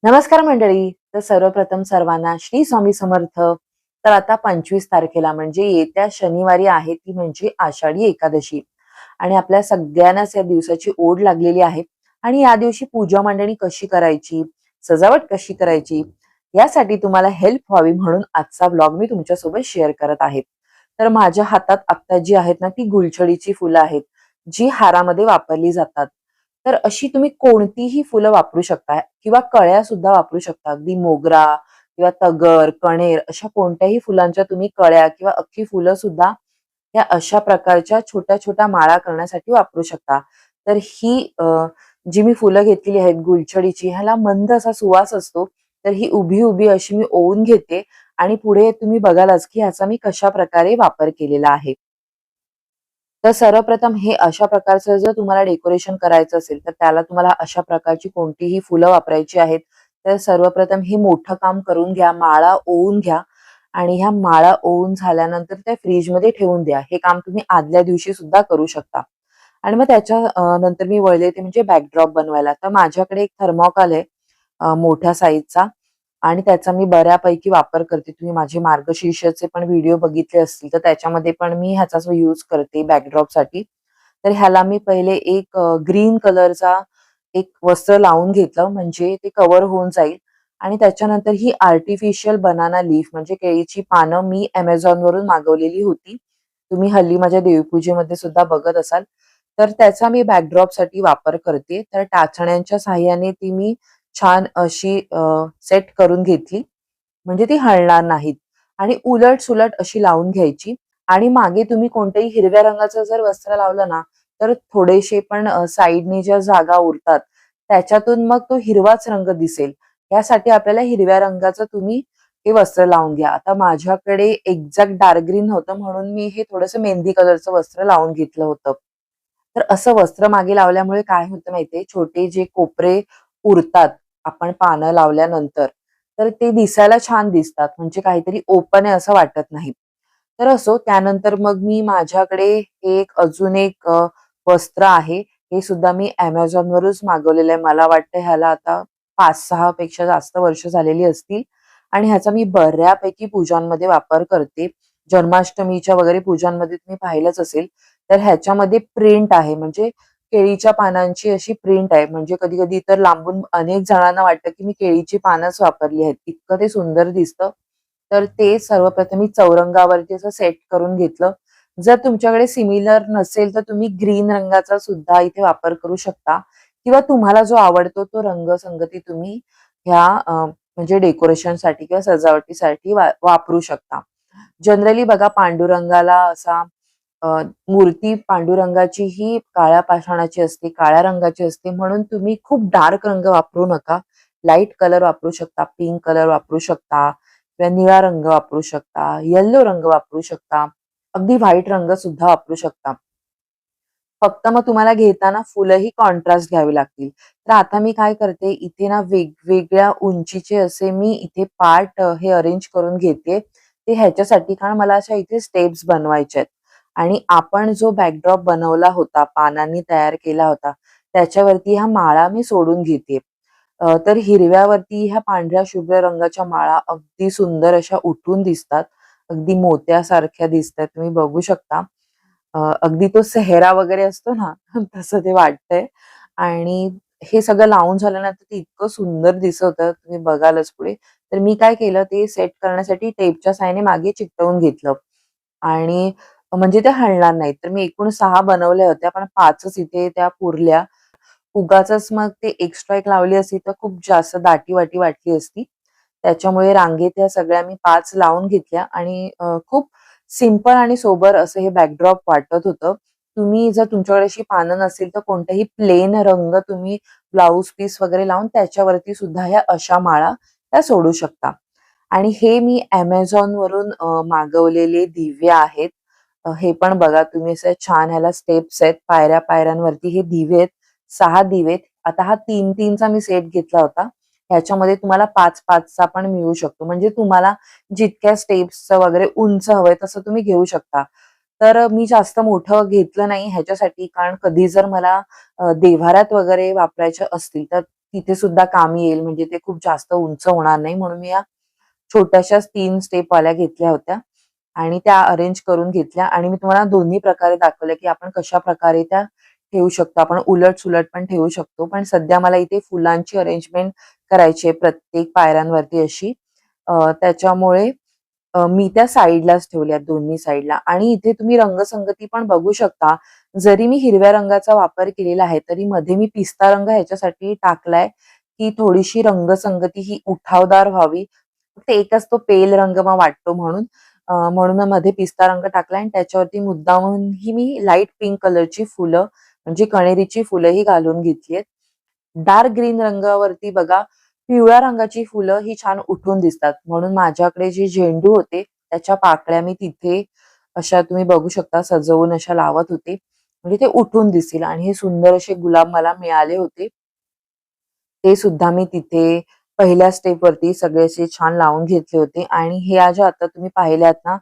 नमस्कार मंडळी. तर सर्वप्रथम सर्वांना श्री स्वामी समर्थ. तर आता 25 तारखेला म्हणजे येत्या शनिवारी आहे ती म्हणजे आषाढी एकादशी आणि आपल्या सगळ्यांनाच या दिवसाची ओढ लागलेली आहे. आणि या दिवशी पूजा मांडणी कशी करायची, सजावट कशी करायची, यासाठी तुम्हाला हेल्प व्हावी म्हणून आजचा ब्लॉग मी तुमच्यासोबत शेअर करत आहे. तर माझ्या हातात आत्ता जी आहेत ना ती गुलछडीची फुलं आहेत, जी हारामध्ये वापरली जातात. तर अशी तुम्ही कोणतीही फुलं वापरू शकता किंवा कळ्या सुद्धा वापरू शकता. अगदी मोगरा किंवा तगर, कणेर अशा कोणत्याही फुलांच्या तुम्ही कळ्या किंवा अख्खी फुलं सुद्धा या अशा प्रकारच्या छोट्या-छोट्या माळा करण्यासाठी वापरू शकता. तर ही जी मी फुलं घेतलेली आहेत गुलछडीची, ह्याला मंद असा सुवास असतो. तर ही उभी-उभी अशी मी ओवून घेते आणि पुढे तुम्ही बघालच की ह्याचा मी कशाप्रकारे वापर केलेला आहे. तर सर्वप्रथम हे अशा प्रकारचं जर तुम्हाला डेकोरेशन करायचं असेल, तर त्याला तुम्हाला अशा प्रकारची कोणतीही फुलं वापरायची आहेत. तर सर्वप्रथम हे मोठं काम करून घ्या, माळा ओवून घ्या आणि ह्या माळा ओवून झाल्यानंतर त्या फ्रिजमध्ये ठेवून द्या. हे काम तुम्ही आदल्या दिवशी सुद्धा करू शकता. आणि मग त्याच्या नंतर मी वळले ते म्हणजे बॅकड्रॉप बनवायला. तर माझ्याकडे एक थर्मोकॉल आहे मोठ्या साईजचा आणि त्याचा मी बऱ्यापैकी वापर करते. तुम्ही माझे मार्गशीर्षाचे पण व्हिडिओ बघितले असतील, तर त्याच्यामध्ये पण मी ह्याचाच यूज करते बॅकड्रॉपसाठी. तर ह्याला मी पहिले एक ग्रीन कलरचा एक वस्त्र लावून घेतलं, म्हणजे ते कव्हर होऊन जाईल. आणि त्याच्यानंतर ही आर्टिफिशियल बनाना लीफ म्हणजे केळीची पानं मी Amazonवरून मागवलेली होती. तुम्ही हल्ली माझ्या देवपूजेमध्ये सुद्धा बघत असाल. तर त्याचा मी बॅकड्रॉपसाठी वापर करते. तर टाचण्यांच्या साहाय्याने ती मी छान अशी सेट करून घेतली. म्हणजे ती हलणार नाहीत आणि उलट-सुलट अशी लावून घ्यायची आणि मागे तुम्ही कोणत्याही हिरव्या रंगाचं जर वस्त्र लावलं ना, तर थोडेसे पण साइडने ज्या जागा उरतात, त्याच्यातून मग तो हिरवाच रंग दिसेल. यासाठी आपल्याला हिरव्या रंगाचं तुम्ही हे वस्त्र लावून घ्या. आता माझ्याकडे एक्झॅक्ट डार्क ग्रीन होतं म्हणून मी हे थोडंसं मेहंदी कलरचं वस्त्र लावून घेतलं होतं. तर असं वस्त्र मागे लावल्यामुळे काय होतं माहितीये, छोटे जे कोपरे उरतात आपण पानं लावल्यानंतर, तर ते दिसायला छान दिसतात. म्हणजे काहीतरी ओपन आहे असं वाटत नाही. तर असो त्यानंतर मग मी माझ्याकडे अजून एक वस्त्र आहे. हे सुद्धा मी Amazonवरूनच मागवलेलं आहे. मला वाटतं ह्याला आता 5-6 पेक्षा जास्त वर्ष झालेली असतील आणि ह्याचा मी बऱ्यापैकी पूजांमध्ये वापर करते. जन्माष्टमीच्या वगैरे पूजांमध्ये तुम्ही पाहिलंच असेल. तर ह्याच्यामध्ये प्रिंट आहे म्हणजे केळीच्या पानांची अशी प्रिंट आहे. म्हणजे कधी-कधी तर लांबून अनेक जणांना वाटतं, की मी केळीची पानच वापरली आहेत. इतकं ते सुंदर दिसतं. तर ते सर्वप्रथम मी चौरंगावरती असं सेट करून घेतलं. जर तुमच्याकडे सिमिलर नसेल, तर तुम्ही ग्रीन रंगाचा सुद्धा इथे वापर करू शकता किंवा तुम्हाला जो आवडतो तो रंगसंगती तुम्ही ह्या म्हणजे डेकोरेशनसाठी किंवा सजावटीसाठी वापरू शकता. जनरली बघा पांडुरंगाला असा अ, मूर्ती पांडुरंगाची ही काळ्या पाषाणाची असते, काळ्या रंगाची असते म्हणून तुम्ही खूप डार्क रंग वापरू नका. लाईट कलर वापरू शकता, पिंक कलर वापरू शकता किंवा निळा रंग वापरू शकता, येलो रंग वापरू शकता, अगदी व्हाईट रंग सुद्धा वापरू शकता. फक्त मग तुम्हाला घेताना फुलंही कॉन्ट्रास्ट घ्यावी लागतील. तर आता मी काय करते, इथे ना वेगवेगळ्या उंचीचे असे मी इथे पार्ट हे अरेंज करून घेते. ते ह्याच्यासाठी कारण मला अशा इथे स्टेप्स बनवायच्या आहेत आणि आपण जो बॅकड्रॉप बनवला होता, पानांनी तयार केला होता, त्याच्यावरती ह्या माळा मी सोडून घेते. तर हिरव्यावरती ह्या पांढऱ्या शुभ्र रंगाच्या माळा अगदी सुंदर अशा उठून दिसतात. अगदी मोत्यासारख्या दिसतायत. तुम्ही बघू शकता. अगदी तो सेहरा वगैरे असतो ना, तसं ते वाटतंय आणि हे सगळं लावून झाल्यानंतर ते इतकं सुंदर दिसत होतं, तुम्ही बघालच पुढे. तर मी काय केलं, ते सेट करण्यासाठी टेपच्या साहाय्याने मागे चिकटवून घेतलं आणि म्हणजे ते हलणार नाहीत. तर मी एकूण 6 बनवल्या होत्या, पण 5च इथे त्या पुरल्या. उगाचच मग ते एक्स्ट्रा एक लावली असती, तर खूप जास्त दाटी-वाटी वाटली असती. त्याच्यामुळे रांगेत ह्या सगळ्या मी 5 लावून घेतल्या आणि खूप सिंपल आणि सोबर असं हे बॅकड्रॉप वाटत होतं. तुम्ही जर तुमच्याकडे अशी पानं नसतील, तर कोणताही प्लेन रंग तुम्ही ब्लाउज पीस वगैरे लावून त्याच्यावरती सुद्धा ह्या अशा माळा त्या सोडू शकता. आणि हे मी Amazonवरून मागवलेले दिवे आहेत. हे पण बघा तुम्ही असं छान ह्याला स्टेप्स आहेत. पायऱ्या-पायऱ्यांवरती हे दिवे आहेत. 6 दिवे आहेत. आता हा 3-3 चा मी सेट घेतला होता. ह्याच्यामध्ये तुम्हाला 5-5 चा पण मिळू शकतो. म्हणजे तुम्हाला जितक्या स्टेप्सचं वगैरे उंच हवंय तसं तुम्ही घेऊ शकता. तर मी जास्त मोठं घेतलं नाही ह्याच्यासाठी कारण कधी जर मला देव्हाऱ्यात वगैरे वापरायचे असतील, तर तिथे सुद्धा कामी येईल, म्हणजे ते खूप जास्त उंच होणार नाही, म्हणून मी या छोट्याशाच 3 स्टेपवाल्या घेतल्या होत्या आणि त्या अरेंज करून घेतल्या आणि मी तुम्हाला दोन्ही प्रकारे दाखवलं, की आपण कशा प्रकारे त्या ठेवू शकतो. आपण उलट-सुलट पण ठेवू शकतो. पण सध्या मला इथे फुलांची अरेंजमेंट करायची आहे प्रत्येक पायऱ्यांवरती अशी. त्याच्यामुळे मी त्या साइडलाच ठेवल्यात दोन्ही साइडला आणि इथे तुम्ही रंगसंगती पण बघू शकता. जरी मी हिरव्या रंगाचा वापर केलेला आहे, तरी मध्ये मी पिस्ता रंग ह्याच्यासाठी टाकलाय, की थोडीशी रंगसंगती ही उठावदार व्हावी. फक्त एकच तो पेल रंग मग वाटतो म्हणून. म्हणून मग मध्ये पिस्ता रंग टाकलाय आणि त्याच्यावरती मुद्दामून ही मी लाईट पिंक कलरची फुलं म्हणजे कण्हेरीची फुलंही घालून घेतलीयेत. डार्क ग्रीन रंगावरती बघा, पिवळ्या रंगाची फुलं ही छान उठून दिसतात. म्हणून माझ्याकडे जे झेंडू होते, त्याच्या पाकळ्या मी तिथे अशा तुम्ही बघू शकता सजवून अशा लावत होते. म्हणजे ते उठून दिसतील आणि हे सुंदर असे गुलाब मला मिळाले होते. ते सुद्धा मी तिथे पहिल्या स्टेपवरती सगळे असे छान लावून घेतले होते आणि ह्या ज्या आता तुम्ही पाहिल्यात ना,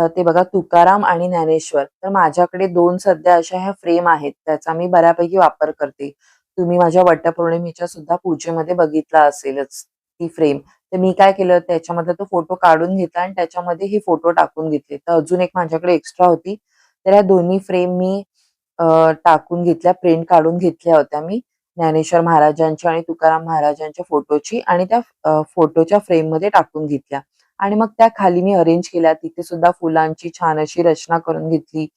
ते बघा तुकाराम आणि ज्ञानेश्वर. तर माझ्याकडे 2 सध्या अशा ह्या फ्रेम आहेत. त्याचा मी बऱ्यापैकी वापर करते. तुम्ही माझ्या वटपौर्णिमेच्या सुद्धा पूजेमध्ये बघितला असेलच ती फ्रेम. तर मी काय केलं, त्याच्यामधला तो फोटो काढून घेतला आणि त्याच्यामध्ये हे फोटो टाकून घेतले. तर अजून एक माझ्याकडे एक्स्ट्रा होती. तर ह्या दोन्ही फ्रेम मी टाकून घेतल्या, प्रिंट काढून घेतल्या होत्या मी. ज्ञानेश्वर महाराजांची आणि तुकाराम महाराजांच्या फोटोची आणि त्या फोटोच्या फ्रेममध्ये टाकून घेतल्या आणि मग त्या खाली मी अरेंज केल्या. तिथे सुद्धा फुलांची छान अशी रचना करून घेतली.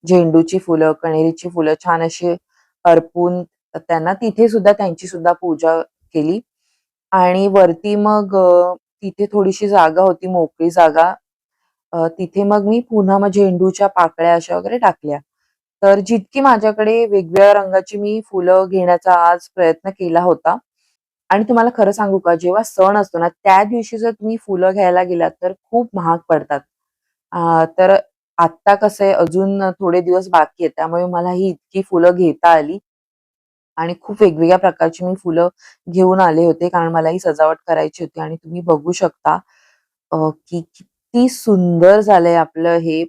झेंडूची फुलं, कण्हेरीची फुलं छान अशी अर्पून त्यांना तिथे सुद्धा त्यांची सुद्धा पूजा केली आणि वरती मग तिथे थोडीशी जागा होती, मोकळी जागा. तिथे मग मी पुन्हा मग झेंडूच्या पाकळ्या अशा वगैरे टाकल्या. तर जितकी माझ्याकडे वेगवेगळ्या रंगाची मी फुलं घेण्याचा आज प्रयत्न केला होता आणि तुम्हाला खरं सांगू का, जेव्हा सण असतो ना, त्या दिवशी जर तुम्ही फुलं घ्यायला गेलात तर खूप महाग पडतात. तर आत्ता कसं आहे, अजून थोडे दिवस बाकी आहेत. त्यामुळे मला ही इतकी फुलं घेता आली आणि खूप वेगवेगळ्या प्रकारची मी फुलं घेऊन आले होते, कारण मला ही सजावट करायची होती आणि तुम्ही बघू शकता की किती सुंदर झालंय आपलं हे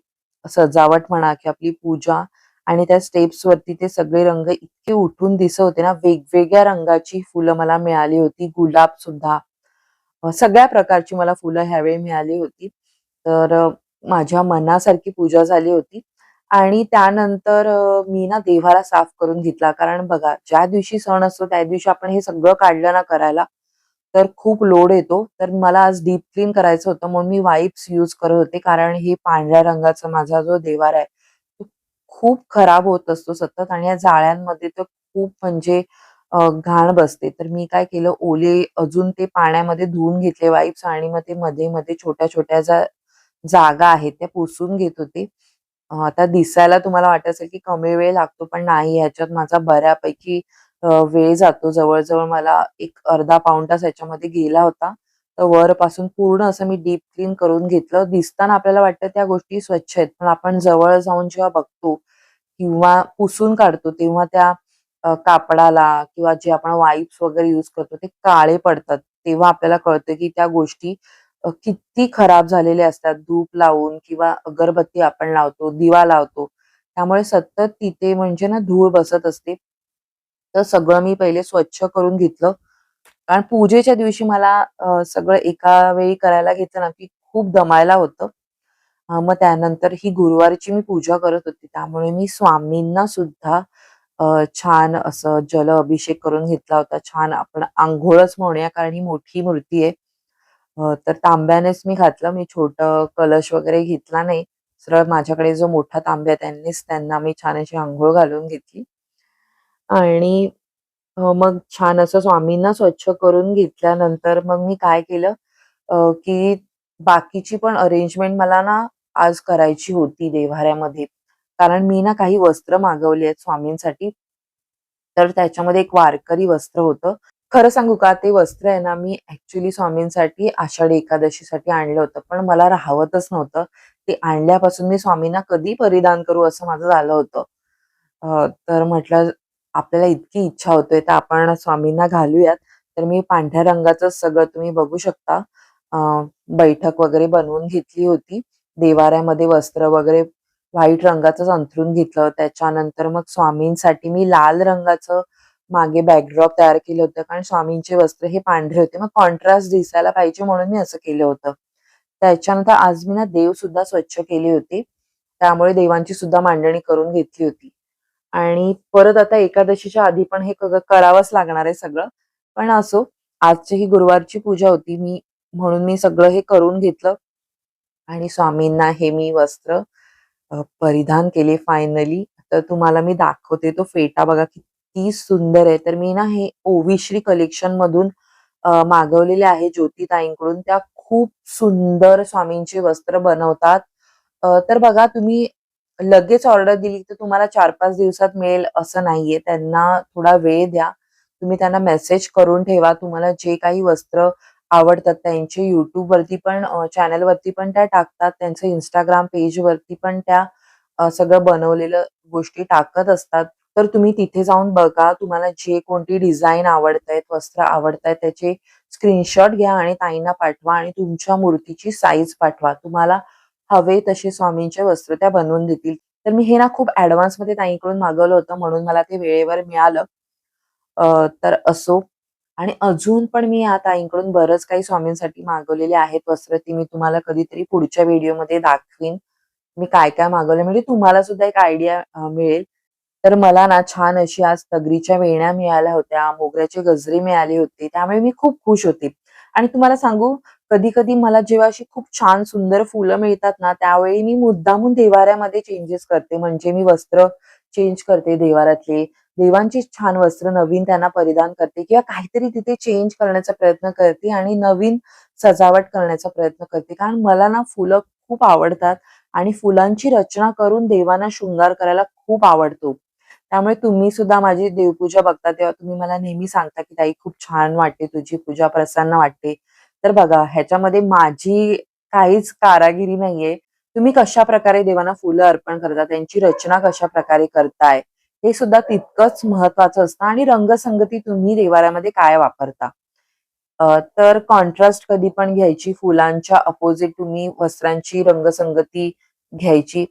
सजावट म्हणा की आपली पूजा आणि त्या स्टेप्स वरती ते सगळे रंग इतके उठून दिसत होते ना, वेगवेगळ्या रंगाची फुलं मला मिळाली होती. गुलाब सुद्धा सगळ्या प्रकारची मला फुलं ह्यावेळी मिळाली होती. तर माझ्या मनासारखी पूजा झाली होती आणि त्यानंतर मी ना देव्हारा साफ करून घेतला. कारण बघा, ज्या दिवशी सण असतो त्या दिवशी आपण हे सगळं काढलं ना करायला, तर खूप लोड येतो. तर मला आज डीप क्लीन करायचं होतं म्हणून मी वाइप्स यूज करत होते. कारण हे पांढऱ्या रंगाचा माझा जो देव्हारा आहे, तो खूप खराब होत असतो सतत आणि या जाळ्यांमध्ये तर खूप म्हणजे घाण बसते. तर मी काय केलं, ओले अजून ते पाण्यामध्ये धुवून घेतले वाइप्स आणि मग ते मध्ये-मध्ये छोट्या-छोट्या ज्या जागा आहेत त्या पुसून घेत होते. आता दिसायला तुम्हाला वाटत असेल की कमी वेळ लागतो, पण नाही, ह्याच्यात माझा बऱ्यापैकी वेळ जातो. जवळ-जवळ मला एक अर्धा पाऊण तास ह्याच्यामध्ये गेला होता. तर वरपासून पूर्ण असं मी डीप क्लीन करून घेतलं. दिसताना आपल्याला वाटतं त्या गोष्टी स्वच्छ आहेत, पण आपण जवळ जाऊन जेव्हा बघतो किंवा पुसून काढतो, तेव्हा त्या कापडाला किंवा जे आपण वाइप्स वगैरे यूज करतो ते काळे पडतात. तेव्हा आपल्याला कळतं की त्या गोष्टी किती खराब झालेल्या असतात. धूप लावून किंवा अगरबत्ती आपण लावतो, दिवा लावतो. त्यामुळे सतत तिथे म्हणजे ना धूळ बसत असते. तर सगळं मी पहिले स्वच्छ करून घेतलं. कारण पूजेच्या दिवशी मला सगळं एका वेळी करायला घेतलं ना, की खूप दमायला होतं. मग त्यानंतर ही गुरुवारची मी पूजा करत होती. त्यामुळे मी स्वामींना सुद्धा छान असं जल अभिषेक करून घेतला होता. छान आपण अंघोळच म्हणूया, कारण ही मोठी मूर्ती आहे. तर तांब्यानेच मी घातलं. मी छोटं कलश वगैरे घेतला नाही. सरळ माझ्याकडे जो मोठा तांब्या आहे त्यांनीच त्यांना मी छान अशी अंघोळ घालून घेतली आणि मग छान असं स्वामींना स्वच्छ करून घेतल्यानंतर मग मी काय केलं, की बाकीची पण अरेंजमेंट मला ना आज करायची होती देव्हाऱ्यामध्ये. कारण मी ना काही वस्त्र मागवली आहेत स्वामींसाठी. तर त्याच्यामध्ये एक वारकरी वस्त्र होतं. खरं सांगू का, ते वस्त्र आहे ना, मी ॲक्चुअली स्वामींसाठी आषाढी एकादशीसाठी आणलं होतं. पण मला राहवतच नव्हतं. ते आणल्यापासून मी स्वामींना कधी परिधान करू असं माझं झालं होतं. तर म्हटलं आपल्याला इतकी इच्छा होते तर आपण स्वामींना घालूयात. तर मी पांढऱ्या रंगाचंच सगळं तुम्ही बघू शकता. अ, बैठक वगैरे बनवून घेतली होती. देव्हाऱ्यामध्ये वस्त्र वगैरे व्हाईट रंगाचंच अंथरून घेतलं. त्याच्यानंतर मग स्वामींसाठी मी लाल रंगाचं मागे बॅकड्रॉप तयार केलं होतं, कारण स्वामींचे वस्त्र हे पांढरे होते. मग कॉन्ट्रास्ट दिसायला पाहिजे म्हणून मी असं केलं होतं. त्याच्यानंतर आज मी ना देव सुद्धा स्वच्छ केले होते. त्यामुळे देवांची सुद्धा मांडणी करून घेतली होती. आणि परत आता एकादशीच्या आधी पण हे करावंच लागणार आहे सगळं. पण असो, आजची ही गुरुवारची पूजा होती म्हणून मी सगळं हे करून घेतलं आणि स्वामींना हे मी वस्त्र परिधान केले फायनली. तर तुम्हाला मी दाखवते तो फेटा बघा किती सुंदर आहे. तर मी ना हे ओविश्री कलेक्शन मधून मागवलेले आहे ज्योतिताईंकडून. त्या खूप सुंदर स्वामींची वस्त्र बनवतात. तर बघा तुम्ही लगेच ऑर्डर दिली तर तुम्हाला 4-5 दिवसात मिळेल असं नाहीये. त्यांना थोडा वेळ द्या. तुम्ही त्यांना मेसेज करून ठेवा. तुम्हाला जे काही वस्त्र आवडतात त्यांचे YouTube वरती पण चॅनलवरती पण त्या टाकतात. त्यांचं Instagram पेजवरती पण त्या सगळं बनवलेलं गोष्टी टाकत असतात. तर तुम्ही तिथे जाऊन बघा. तुम्हाला जे कोणती डिझाइन आवडतायत, वस्त्र आवडतायत त्याचे स्क्रीनशॉट घ्या आणि ताईंना पाठवा आणि तुमच्या मूर्तीची साईज पाठवा. तुम्हाला हवे तसे स्वामींचे वस्त्र त्या बनवून देतील. तर मी हे ना खूप ॲडव्हान्समध्ये ताईंकडून मागवलं होतं म्हणून मला ते वेळेवर मिळालं. तर असो आणि अजून पण मी या ताईंकडून बरंच काही स्वामींसाठी मागवलेले आहेत वस्त्र. ती मी तुम्हाला कधीतरी पुढच्या व्हिडिओमध्ये दाखवीन. मी काय-काय मागवलंय म्हणजे तुम्हाला सुद्धा एक आयडिया मिळेल. तर मला ना छान अशी आज तगरीच्या वेण्या मिळाल्या होत्या, मोगऱ्याचे गजरे मिळाले होते. त्यामुळे मी खूप खुश होते. आणि तुम्हाला सांगू कधी-कधी मला जेव्हा अशी खूप छान सुंदर फुलं मिळतात ना, त्यावेळी मी मुद्दामून देव्हाऱ्यामध्ये चेंजेस करते. म्हणजे मी वस्त्र चेंज करते देव्हाऱ्यातले. देवांची छान वस्त्र नवीन त्यांना परिधान करते किंवा काहीतरी तिथे चेंज करण्याचा प्रयत्न करते आणि नवीन सजावट करण्याचा प्रयत्न करते. कारण मला ना फुलं खूप आवडतात आणि फुलांची रचना करून देवांना शृंगार करायला खूप आवडतो. त्यामुळे तुम्ही सुद्धा माझी देवपूजा बघता तेव्हा तुम्ही मला नेहमी सांगता, की "ताई खूप छान वाटते तुझी पूजा, प्रसन्न वाटते." तर बघा ह्याच्यामध्ये माझी काहीच कारागिरी नाहीये. तुम्ही कशाप्रकारे देवांना फुलं अर्पण करता, त्यांची रचना कशाप्रकारे करताय, हे सुद्धा तितकंच महत्वाचं असतं आणि रंगसंगती तुम्ही देव्हाऱ्यामध्ये काय वापरता. तर कॉन्ट्रास्ट कधी पण घ्यायची, फुलांच्या अपोझिट तुम्ही वस्त्रांची रंगसंगती घ्यायची.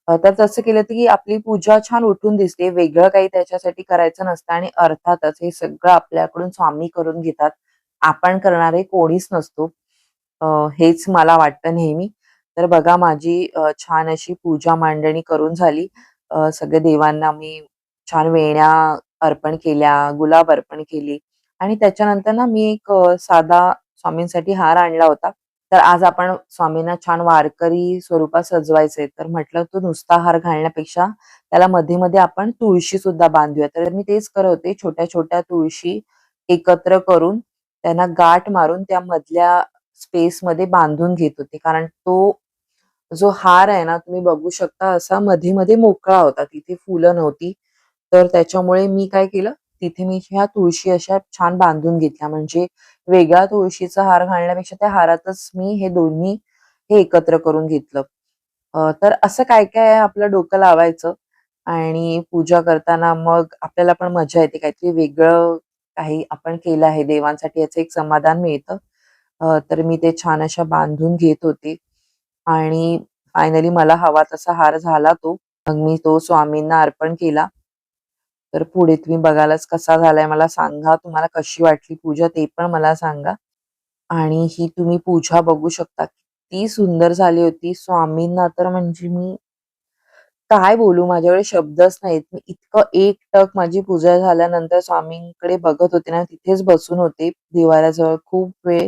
तर तसं केलं की आपली पूजा छान उठून दिसते. वेगळं काही त्याच्यासाठी करायचं नसतं आणि अर्थातच हे सगळं आपल्याकडून स्वामी करून घेतात. आपण करणारे कोणीच नसतो. हेच मला वाटतं नेहमी. तर बघा माझी छान अशी पूजा मांडणी करून झाली. सगळ्या देवांना मी छान वेण्या अर्पण केल्या, गुलाब अर्पण केली आणि त्याच्यानंतर ना मी एक साधा स्वामींसाठी हार आणला होता. तर आज आपण स्वामींना छान वारकरी स्वरूपात सजवायचंय, तर म्हटलं तो नुसता हार घालण्यापेक्षा त्याला मध्ये-मध्ये आपण तुळशी सुद्धा बांधूया. तर मी तेच करत होते. छोट्या-छोट्या तुळशी एकत्र करून त्यांना गाठ मारून त्या मधल्या स्पेसमध्ये बांधून घेत होते. कारण तो जो हार आहे ना, तुम्ही बघू शकता असा मध्ये-मध्ये मोकळा होता. तिथे फुलं नव्हती. तर त्याच्यामुळे मी काय केलं, तिथे मी ह्या तुळशी अशा छान बांधून घेतल्या. म्हणजे वेगळा तुळशीचा हार घालण्यापेक्षा त्या हारातच मी हे दोन्ही हे एकत्र करून घेतलं. तर असं काय-काय आपलं डोकं लावायचं आणि पूजा करताना मग आपल्याला पण मजा येते. काहीतरी वेगळं काही आपण केलं आहे देवांसाठी याचं एक समाधान मिळतं. तर मी ते छान अशा बांधून घेत होते आणि फायनली मला हवा तसा हार झाला तो. मग मी तो स्वामींना अर्पण केला. तर पुढे तुम्ही बघालच कसा झालाय मला सांगा. तुम्हाला कशी वाटली पूजा ते पण मला सांगा. आणि ही तुम्ही पूजा बघू शकता. किती सुंदर झाली होती. स्वामींना तर म्हणजे मी काय बोलू माझ्याकडे शब्दच नाहीत. मी इतकं एकटक माझी पूजा झाल्यानंतर स्वामींकडे बघत होते ना, तिथेच बसून होते देव्हाऱ्याजवळ खूप वेळ.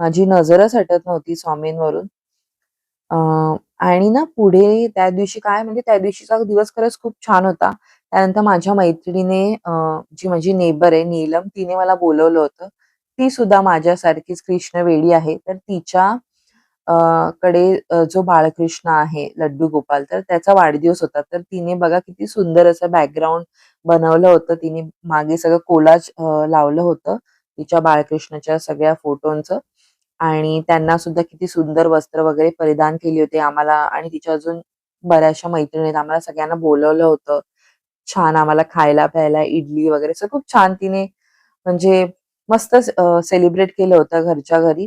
माझी नजरच हटत नव्हती स्वामींवरून. अ, आणि ना पुढे त्या दिवशी काय म्हणजे त्या दिवशीचा दिवस खरंच खूप छान होता. त्यानंतर माझ्या मैत्रिणीने जी माझी नेबर आहे नीलम, तिने मला बोलावलं होतं. ती सुद्धा माझ्यासारखीच कृष्णवेडी आहे. तर तिच्या अ, कडे जो बाळकृष्ण आहे, लड्डू गोपाल, तर त्याचा वाढदिवस होता. तर तिने बघा किती सुंदर असं बॅकग्राऊंड बनवलं होतं. तिने मागे सगळं कोलाज लावलं होतं तिच्या बाळकृष्णाच्या सगळ्या फोटोंचं. आणि त्यांना सुद्धा किती सुंदर वस्त्र वगैरे परिधान केली होती आम्हाला आणि तिच्या अजून बऱ्याचशा मैत्रिणी आहेत. आम्हाला सगळ्यांना बोलावलं होतं. छान आम्हाला खायला-प्यायला इडली वगैरे असं खूप छान तिने म्हणजे मस्तच सेलिब्रेट केलं होतं घरच्या घरी.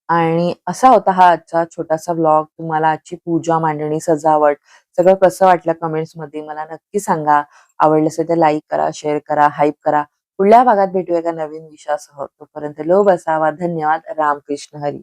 आणि असा होता हा आजचा छोटासा व्लॉग. तुम्हाला आजची पूजा, मांडणी, सजावट सगळं कसं वाटलं कमेंट्समध्ये मला नक्की सांगा. आवडलं असेल तर लाईक करा, शेअर करा, हाईप करा. पुढल्या भागात भेटूया एका नवीन विषयासह. तोपर्यंत लो बसावा. धन्यवाद. रामकृष्ण हरी.